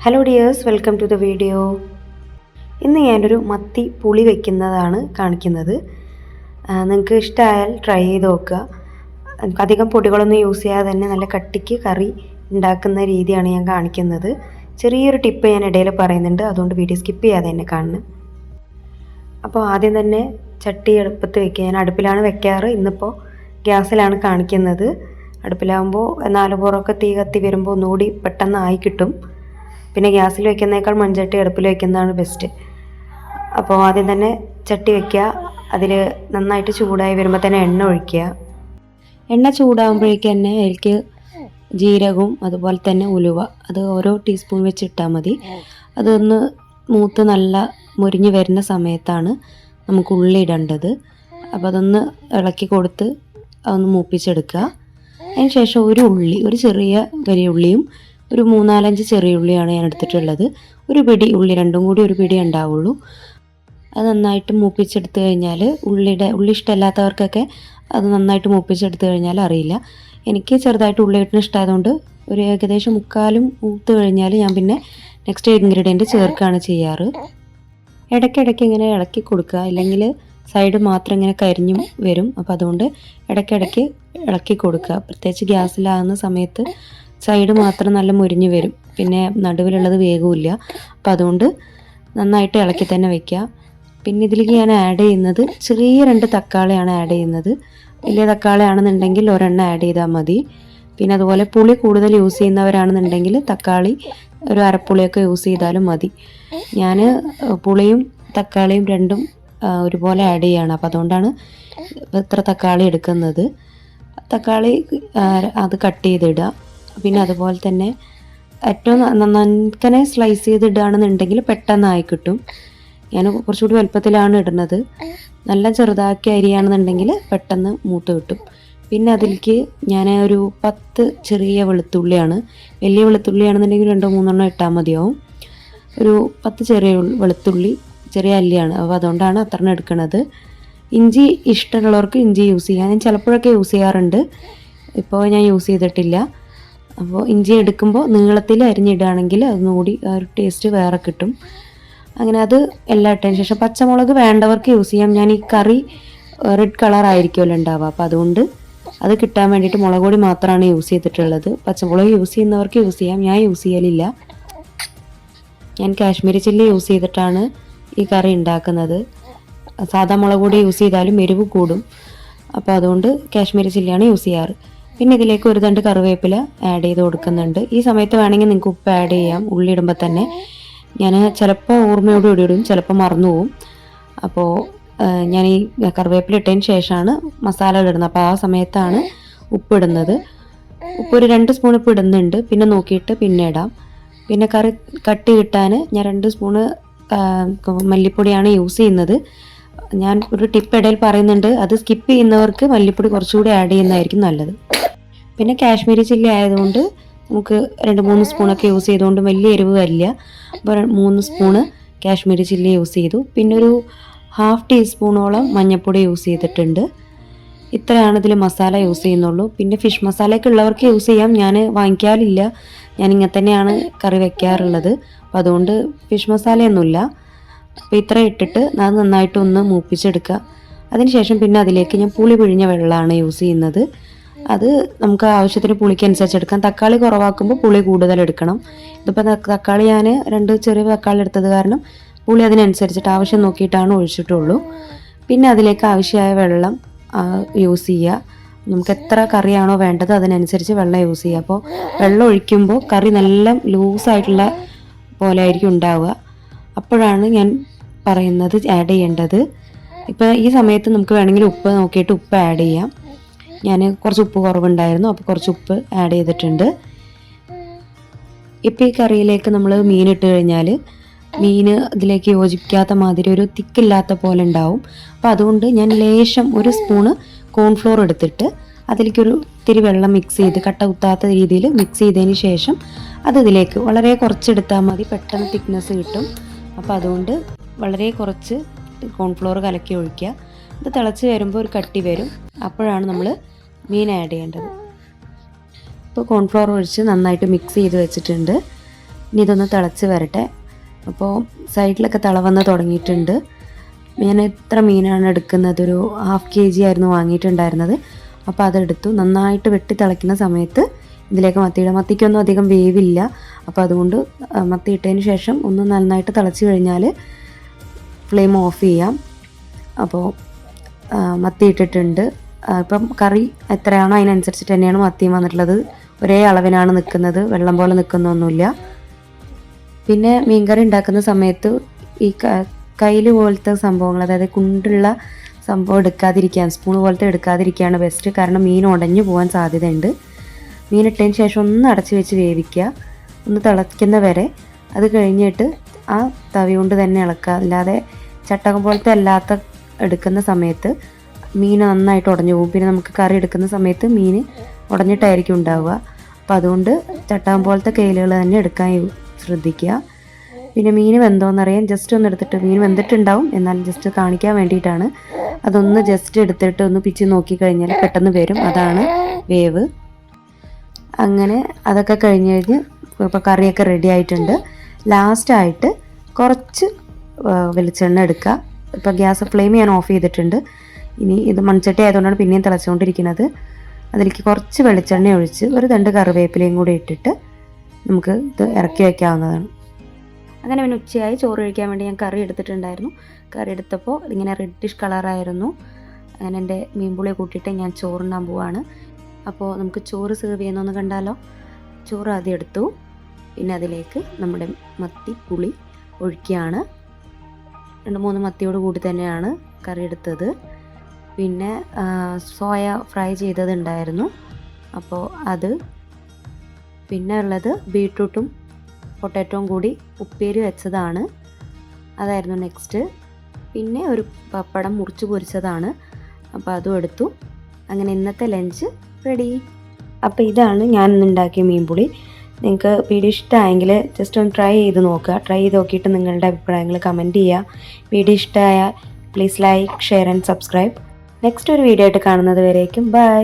Hello dears, welcome to the video. ഇന്ന് ഞാനൊരു മത്തി പുളി വയ്ക്കുന്നതാണ് കാണിക്കുന്നത്. നിങ്ങൾക്ക് ഇഷ്ടമായാൽ ട്രൈ ചെയ്ത് നോക്കുക. അധികം പൊടികളൊന്നും യൂസ് ചെയ്യാതെ തന്നെ നല്ല കട്ടിക്ക് കറി ഉണ്ടാക്കുന്ന രീതിയാണ് ഞാൻ കാണിക്കുന്നത്. ചെറിയൊരു ടിപ്പ് ഞാൻ ഇടയിൽ പറയുന്നുണ്ട്, അതുകൊണ്ട് വീഡിയോ സ്കിപ്പ് ചെയ്യാതെ തന്നെ കാണണം. അപ്പോൾ ആദ്യം തന്നെ ചട്ടി അടുപ്പത്ത് വയ്ക്കുക. ഞാൻ അടുപ്പിലാണ് വെക്കാറ്, ഇന്നിപ്പോൾ ഗ്യാസിലാണ് കാണിക്കുന്നത്. അടുപ്പിലാകുമ്പോൾ 4 പുറമൊക്കെ തീ കത്തി വരുമ്പോൾ ഒന്നുകൂടി പെട്ടെന്ന് ആയി കിട്ടും. പിന്നെ ഗ്യാസിൽ വയ്ക്കുന്നേക്കാൾ മൺചട്ടി അടുപ്പിൽ വയ്ക്കുന്നതാണ് ബെസ്റ്റ്. അപ്പോൾ ആദ്യം തന്നെ ചട്ടി വയ്ക്കുക. അതിൽ നന്നായിട്ട് ചൂടായി വരുമ്പോൾ തന്നെ എണ്ണ ഒഴിക്കുക. എണ്ണ ചൂടാകുമ്പോഴേക്കും തന്നെ അതിലേക്ക് ജീരകവും അതുപോലെ തന്നെ ഉലുവ അത് ഓരോ ടീസ്പൂൺ വെച്ച് ഇട്ടാൽ മതി. അതൊന്ന് മൂത്ത് നല്ല മുരിഞ്ഞ് വരുന്ന സമയത്താണ് നമുക്ക് ഉള്ളി ഇടേണ്ടത്. അപ്പോൾ അതൊന്ന് ഇളക്കി കൊടുത്ത് അതൊന്ന് മൂപ്പിച്ചെടുക്കുക. അതിന് ശേഷം ഒരു ചെറിയ വലിയ ഉള്ളിയും ഒരു 3-4 ചെറിയ ഉള്ളിയാണ് ഞാൻ എടുത്തിട്ടുള്ളത്. ഒരു പിടി ഉള്ളി, രണ്ടും കൂടി ഒരു പിടി ഉണ്ടാവുള്ളൂ. അത് നന്നായിട്ട് മൂപ്പിച്ചെടുത്ത് കഴിഞ്ഞാൽ ഉള്ളി ഇഷ്ടമല്ലാത്തവർക്കൊക്കെ അത് നന്നായിട്ട് മൂപ്പിച്ചെടുത്ത് കഴിഞ്ഞാൽ അറിയില്ല. എനിക്ക് ചെറുതായിട്ട് ഉള്ളി ഇട്ടിന് ഇഷ്ടമായതുകൊണ്ട് ഒരു ഏകദേശം 3/4 മൂത്ത് കഴിഞ്ഞാൽ ഞാൻ പിന്നെ നെക്സ്റ്റ് ഇൻഗ്രീഡിയൻറ്റ് ചേർക്കുകയാണ് ചെയ്യാറ്. ഇടയ്ക്കിടയ്ക്ക് ഇങ്ങനെ ഇളക്കി കൊടുക്കുക, ഇല്ലെങ്കിൽ സൈഡ് മാത്രം ഇങ്ങനെ കരിഞ്ഞും വരും. അപ്പോൾ അതുകൊണ്ട് ഇടയ്ക്കിടയ്ക്ക് ഇളക്കി കൊടുക്കുക. പ്രത്യേകിച്ച് ഗ്യാസിലാകുന്ന സമയത്ത് സൈഡ് മാത്രം നല്ല മുരിഞ്ഞ് വരും, പിന്നെ നടുവിലുള്ളത് വേഗമില്ല. അപ്പോൾ അതുകൊണ്ട് നന്നായിട്ട് ഇളക്കി തന്നെ വയ്ക്കുക. പിന്നെ ഇതിലേക്ക് ഞാൻ ആഡ് ചെയ്യുന്നത് ചെറിയ 2 തക്കാളിയാണ് ആഡ് ചെയ്യുന്നത്. വലിയ തക്കാളി ആണെന്നുണ്ടെങ്കിൽ ഒരെണ്ണം ആഡ് ചെയ്താൽ മതി. പിന്നെ അതുപോലെ പുളി കൂടുതൽ യൂസ് ചെയ്യുന്നവരാണെന്നുണ്ടെങ്കിൽ തക്കാളി ഒരു അരപ്പുളിയൊക്കെ യൂസ് ചെയ്താലും മതി. ഞാൻ പുളിയും തക്കാളിയും രണ്ടും ഒരുപോലെ ആഡ് ചെയ്യുകയാണ്. അപ്പോൾ അതുകൊണ്ടാണ് ഇത്ര തക്കാളി എടുക്കുന്നത്. തക്കാളി അത് കട്ട് ചെയ്തിടുക. പിന്നെ അതുപോലെ തന്നെ ഏറ്റവും നന്നായി സ്ലൈസ് ചെയ്തിടുകയാണെന്നുണ്ടെങ്കിൽ പെട്ടെന്നായി കിട്ടും. ഞാൻ കുറച്ചുകൂടി വലുപ്പത്തിലാണ് ഇടുന്നത്. നല്ല ചെറുതാക്കി അരിയാണെന്നുണ്ടെങ്കിൽ പെട്ടെന്ന് മൂത്ത് കിട്ടും. പിന്നെ അതിലേക്ക് ഞാൻ ഒരു 10 ചെറിയ വെളുത്തുള്ളിയാണ്. വലിയ വെളുത്തുള്ളിയാണെന്നുണ്ടെങ്കിൽ 2-3 ഇട്ടാൽ മതിയാവും. ഒരു 10 ചെറിയ വെളുത്തുള്ളി, ചെറിയ അല്ലിയാണ്. അപ്പോൾ അതുകൊണ്ടാണ് അത്രണ്ണം എടുക്കുന്നത്. ഇഞ്ചി ഇഷ്ടമുള്ളവർക്ക് ഇഞ്ചി യൂസ് ചെയ്യാം. ഞാൻ ചിലപ്പോഴൊക്കെ യൂസ് ചെയ്യാറുണ്ട്, ഇപ്പോൾ ഞാൻ യൂസ് ചെയ്തിട്ടില്ല. അപ്പോൾ ഇഞ്ചി എടുക്കുമ്പോൾ നീളത്തിൽ അരിഞ്ഞിടുകയാണെങ്കിൽ അതൊന്നുകൂടി ആ ഒരു ടേസ്റ്റ് വേറെ കിട്ടും. അങ്ങനെ അത് എല്ലാം ഇട്ടതിന് ശേഷം പച്ചമുളക് വേണ്ടവർക്ക് യൂസ് ചെയ്യാം. ഞാൻ ഈ കറി റെഡ് കളർ ആയിരിക്കുമല്ലോ ഉണ്ടാവുക, അപ്പോൾ അതുകൊണ്ട് അത് കിട്ടാൻ വേണ്ടിയിട്ട് മുളക് പൊടി മാത്രമാണ് യൂസ് ചെയ്തിട്ടുള്ളത്. പച്ചമുളക് യൂസ് ചെയ്യുന്നവർക്ക് യൂസ് ചെയ്യാം, ഞാൻ യൂസ് ചെയ്യലില്ല. ഞാൻ കാശ്മീരി ചില്ലി യൂസ് ചെയ്തിട്ടാണ് ഈ കറി ഉണ്ടാക്കുന്നത്. സാധാ മുളക് പൊടി യൂസ് ചെയ്താലും എരിവ് കൂടും, അപ്പോൾ അതുകൊണ്ട് കാശ്മീരി ചില്ലിയാണ് യൂസ് ചെയ്യാറ്. പിന്നെ ഇതിലേക്ക് ഒരു 2 കറിവേപ്പില ആഡ് ചെയ്ത് കൊടുക്കുന്നുണ്ട്. ഈ സമയത്ത് വേണമെങ്കിൽ നിങ്ങൾക്ക് ഉപ്പ് ആഡ് ചെയ്യാം. ഉള്ളി ഇടുമ്പോൾ തന്നെ ഞാൻ ചിലപ്പോൾ ഓർമ്മയോടുകൂടി ഇടും, ചിലപ്പോൾ മറന്നു പോവും. അപ്പോൾ ഞാൻ ഈ കറിവേപ്പില ഇട്ടതിന് ശേഷമാണ് മസാല ഇടുന്നത്. അപ്പോൾ ആ സമയത്താണ് ഉപ്പ് ഇടുന്നത്. ഉപ്പ് ഒരു 2 സ്പൂൺ ഉപ്പ് ഇടുന്നുണ്ട്, പിന്നെ നോക്കിയിട്ട് പിന്നെ ഇടാം. പിന്നെ കറി കട്ടി കിട്ടാൻ ഞാൻ 2 സ്പൂണ് മല്ലിപ്പൊടിയാണ് യൂസ് ചെയ്യുന്നത്. ഞാൻ ഒരു ടിപ്പ് ഇടയിൽ പറയുന്നുണ്ട്, അത് സ്കിപ്പ് ചെയ്യുന്നവർക്ക് മല്ലിപ്പൊടി കുറച്ചുകൂടി ആഡ് ചെയ്യുന്നതായിരിക്കും നല്ലത്. പിന്നെ കാശ്മീരി ചില്ലി ആയതുകൊണ്ട് നമുക്ക് 2-3 സ്പൂണൊക്കെ യൂസ് ചെയ്തുകൊണ്ട് വലിയ എരിവ് വരില്ല. അപ്പോൾ 3 സ്പൂണ് കാശ്മീരി ചില്ലി യൂസ് ചെയ്തു. പിന്നെ ഒരു 1/2 ടീസ്പൂണോളം മഞ്ഞൾപ്പൊടി യൂസ് ചെയ്തിട്ടുണ്ട്. ഇത്രയാണ് ഇതിൽ മസാല യൂസ് ചെയ്യുന്നുള്ളൂ. പിന്നെ ഫിഷ് മസാലയൊക്കെ ഉള്ളവർക്ക് യൂസ് ചെയ്യാം. ഞാൻ വാങ്ങിക്കാറില്ല, ഞാൻ ഇങ്ങനെ തന്നെയാണ് കറി വയ്ക്കാറുള്ളത്. അപ്പോൾ അതുകൊണ്ട് ഫിഷ് മസാലയൊന്നുമില്ല. അപ്പോൾ ഇത്ര ഇട്ടിട്ട് അത് നന്നായിട്ടൊന്ന് മൂപ്പിച്ചെടുക്കുക. അതിനുശേഷം പിന്നെ അതിലേക്ക് ഞാൻ പുളി പിഴിഞ്ഞ വെള്ളമാണ് യൂസ് ചെയ്യുന്നത്. അത് നമുക്ക് ആവശ്യത്തിന് പുളിക്ക് അനുസരിച്ച് എടുക്കാം. തക്കാളി കുറവാക്കുമ്പോൾ പുളി കൂടുതൽ എടുക്കണം. ഇതിപ്പോൾ തക്കാളി ഞാൻ 2 ചെറിയ തക്കാളി എടുത്തത് കാരണം പുളി അതിനനുസരിച്ചിട്ട് ആവശ്യം നോക്കിയിട്ടാണ് ഒഴിച്ചിട്ടുള്ളൂ. പിന്നെ അതിലേക്ക് ആവശ്യമായ വെള്ളം യൂസ് ചെയ്യുക. നമുക്ക് എത്ര കറിയാണോ വേണ്ടത് അതിനനുസരിച്ച് വെള്ളം യൂസ് ചെയ്യുക. അപ്പോൾ വെള്ളം ഒഴിക്കുമ്പോൾ കറി നല്ല ലൂസായിട്ടുള്ള പോലെ ആയിരിക്കും ഉണ്ടാവുക. അപ്പോഴാണ് ഞാൻ പറയുന്നത് ആഡ് ചെയ്യേണ്ടത്. ഇപ്പോൾ ഈ സമയത്ത് നമുക്ക് വേണമെങ്കിൽ ഉപ്പ് നോക്കിയിട്ട് ഉപ്പ് ആഡ് ചെയ്യാം. ഞാൻ കുറച്ച് ഉപ്പ് കുറവുണ്ടായിരുന്നു, അപ്പോൾ കുറച്ച് ഉപ്പ് ആഡ് ചെയ്തിട്ടുണ്ട്. ഇപ്പോൾ ഈ കറിയിലേക്ക് നമ്മൾ മീനിട്ട് കഴിഞ്ഞാൽ മീൻ ഇതിലേക്ക് യോജിക്കാത്ത മാതിരി ഒരു തിക്കില്ലാത്ത പോലെ ഉണ്ടാവും. അപ്പോൾ അതുകൊണ്ട് ഞാൻ ലേശം 1 സ്പൂണ് കോൺഫ്ലോർ എടുത്തിട്ട് അതിലേക്കൊരു ഇത്തിരി വെള്ളം മിക്സ് ചെയ്ത് കട്ട കുത്താത്ത രീതിയിൽ മിക്സ് ചെയ്തതിന് ശേഷം അത് ഇതിലേക്ക് വളരെ കുറച്ചെടുത്താൽ മതി, പെട്ടെന്ന് തിക്നെസ് കിട്ടും. അപ്പോൾ അതുകൊണ്ട് വളരെ കുറച്ച് കോൺഫ്ലോർ കലക്കി ഒഴിക്കുക. ഇത് തിളച്ച് വരുമ്പോൾ ഒരു കട്ടി വരും, അപ്പോഴാണ് നമ്മൾ മീൻ ആഡ് ചെയ്യേണ്ടത്. ഇപ്പോൾ കോൺഫ്ലോർ ഒഴിച്ച് നന്നായിട്ട് മിക്സ് ചെയ്ത് വെച്ചിട്ടുണ്ട്. ഇനി ഇതൊന്ന് തിളച്ച് വരട്ടെ. അപ്പോൾ സൈഡിലൊക്കെ തിള വന്ന് തുടങ്ങിയിട്ടുണ്ട്. ഞാൻ എത്ര മീനാണ് എടുക്കുന്നത്, ഒരു 1/2 kg ആയിരുന്നു വാങ്ങിയിട്ടുണ്ടായിരുന്നത്. അപ്പോൾ അതെടുത്തു. നന്നായിട്ട് വെട്ടി തിളയ്ക്കുന്ന സമയത്ത് ഇതിലേക്ക് മത്തിക്കൊന്നും അധികം വേവില്ല. അപ്പോൾ അതുകൊണ്ട് മത്തി ഇട്ടതിന് ശേഷം ഒന്ന് നന്നായിട്ട് തിളച്ച് കഴിഞ്ഞാൽ ഫ്ലെയിം ഓഫ് ചെയ്യാം. അപ്പോൾ മത്തി ഇട്ടിട്ടുണ്ട്. ഇപ്പം കറി എത്രയാണോ അതിനനുസരിച്ചിട്ട് തന്നെയാണ് മത്തിയും വന്നിട്ടുള്ളത്. ഒരേ അളവിനാണ് നിൽക്കുന്നത്, വെള്ളം പോലെ നിൽക്കുന്നൊന്നുമില്ല. പിന്നെ മീൻകറി ഉണ്ടാക്കുന്ന സമയത്ത് ഈ കയ്യിൽ പോലത്തെ സംഭവങ്ങൾ, അതായത് കുണ്ടുള്ള സംഭവം എടുക്കാതിരിക്കാൻ, സ്പൂൺ പോലത്തെ എടുക്കാതിരിക്കുകയാണ് ബെസ്റ്റ്. കാരണം മീൻ ഉടഞ്ഞു പോകാൻ സാധ്യതയുണ്ട്. മീൻ ഇട്ടതിന് ശേഷം ഒന്ന് അടച്ച് വെച്ച് വേവിക്കുക, ഒന്ന് തിളയ്ക്കുന്ന വരെ. അത് കഴിഞ്ഞിട്ട് ആ തവി കൊണ്ട് തന്നെ ഇളക്കുക. അല്ലാതെ ചട്ടകം പോലത്തെ അല്ലാത്ത എടുക്കുന്ന സമയത്ത് മീൻ നന്നായിട്ട് ഉടഞ്ഞു പോകും. പിന്നെ നമുക്ക് കറി എടുക്കുന്ന സമയത്ത് മീൻ ഉടഞ്ഞിട്ടായിരിക്കും ഉണ്ടാവുക. അപ്പോൾ അതുകൊണ്ട് ചട്ടകം പോലത്തെ കെയിലുകൾ തന്നെ എടുക്കാൻ ശ്രദ്ധിക്കുക. പിന്നെ മീൻ വെന്തോന്നറിയാൻ ജസ്റ്റ് ഒന്ന് എടുത്തിട്ട്, മീൻ വെന്തിട്ടുണ്ടാവും എന്നാലും ജസ്റ്റ് കാണിക്കാൻ വേണ്ടിയിട്ടാണ്. അതൊന്ന് ജസ്റ്റ് എടുത്തിട്ട് ഒന്ന് പിച്ച് നോക്കിക്കഴിഞ്ഞാൽ പെട്ടെന്ന് വരും, അതാണ് വേവ്. അങ്ങനെ അതൊക്കെ കഴിഞ്ഞ് ഇപ്പോൾ കറിയൊക്കെ റെഡി ആയിട്ടുണ്ട്. ലാസ്റ്റായിട്ട് കുറച്ച് വെളിച്ചെണ്ണ എടുക്കുക. ഇപ്പോൾ ഗ്യാസ് ഫ്ലെയിം ഞാൻ ഓഫ് ചെയ്തിട്ടുണ്ട്. ഇനി ഇത് മൺചട്ടി ആയതുകൊണ്ടാണ് പിന്നെയും തിളച്ചുകൊണ്ടിരിക്കുന്നത്. അതിലേക്ക് കുറച്ച് വെളിച്ചെണ്ണ ഒഴിച്ച് ഒരു 2 കറിവേപ്പിലയും കൂടി ഇട്ടിട്ട് നമുക്ക് ഇത് ഇറക്കി വയ്ക്കാവുന്നതാണ്. അങ്ങനെ പിന്നെ ഉച്ചയായി ചോറ് കഴിക്കാൻ വേണ്ടി ഞാൻ കറി എടുത്തിട്ടുണ്ടായിരുന്നു. കറി എടുത്തപ്പോൾ ഇങ്ങനെ റെഡിഷ് കളറായിരുന്നു. അങ്ങനെ എൻ്റെ മീൻപുളി കൂട്ടിയിട്ട് ഞാൻ ചോറുണ്ണാൻ പോവാണ്. അപ്പോൾ നമുക്ക് ചോറ് സെർവ് ചെയ്യുന്നൊന്ന് കണ്ടാലോ. ചോറ് ആദ്യം എടുത്തു. പിന്നെ അതിലേക്ക് നമ്മുടെ മത്തി പുളി ഒഴിക്കുകയാണ്. 2-3 മത്തിയോട് കൂടി തന്നെയാണ് കറി എടുത്തത്. പിന്നെ സോയ ഫ്രൈ ചെയ്തതുണ്ടായിരുന്നു, അപ്പോൾ അത്. പിന്നെ ഉള്ളത് ബീട്രൂട്ടും പൊട്ടാറ്റോയും കൂടി ഉപ്പേരി വെച്ചതാണ്, അതായിരുന്നു നെക്സ്റ്റ്. പിന്നെ ഒരു പപ്പടം മുറിച്ച് പൊരിച്ചതാണ്, അപ്പോൾ അതും എടുത്തു. അങ്ങനെ ഇന്നത്തെ ലഞ്ച് റെഡി. അപ്പോൾ ഇതാണ് ഞാൻ ഇന്നുണ്ടാക്കിയ മീൻപുളി. നിങ്ങൾക്ക് വീഡിയോ ഇഷ്ടമായെങ്കിൽ ജസ്റ്റ് ഒന്ന് ട്രൈ ചെയ്ത് നോക്കുക. ട്രൈ ചെയ്ത് നോക്കിയിട്ട് നിങ്ങളുടെ അഭിപ്രായങ്ങൾ കമൻറ്റ് ചെയ്യുക. വീഡിയോ ഇഷ്ടമായാൽ please like, share and subscribe. Next ഒരു വീഡിയോ ആയിട്ട് കാണുന്നത് വരേക്കും ബൈ.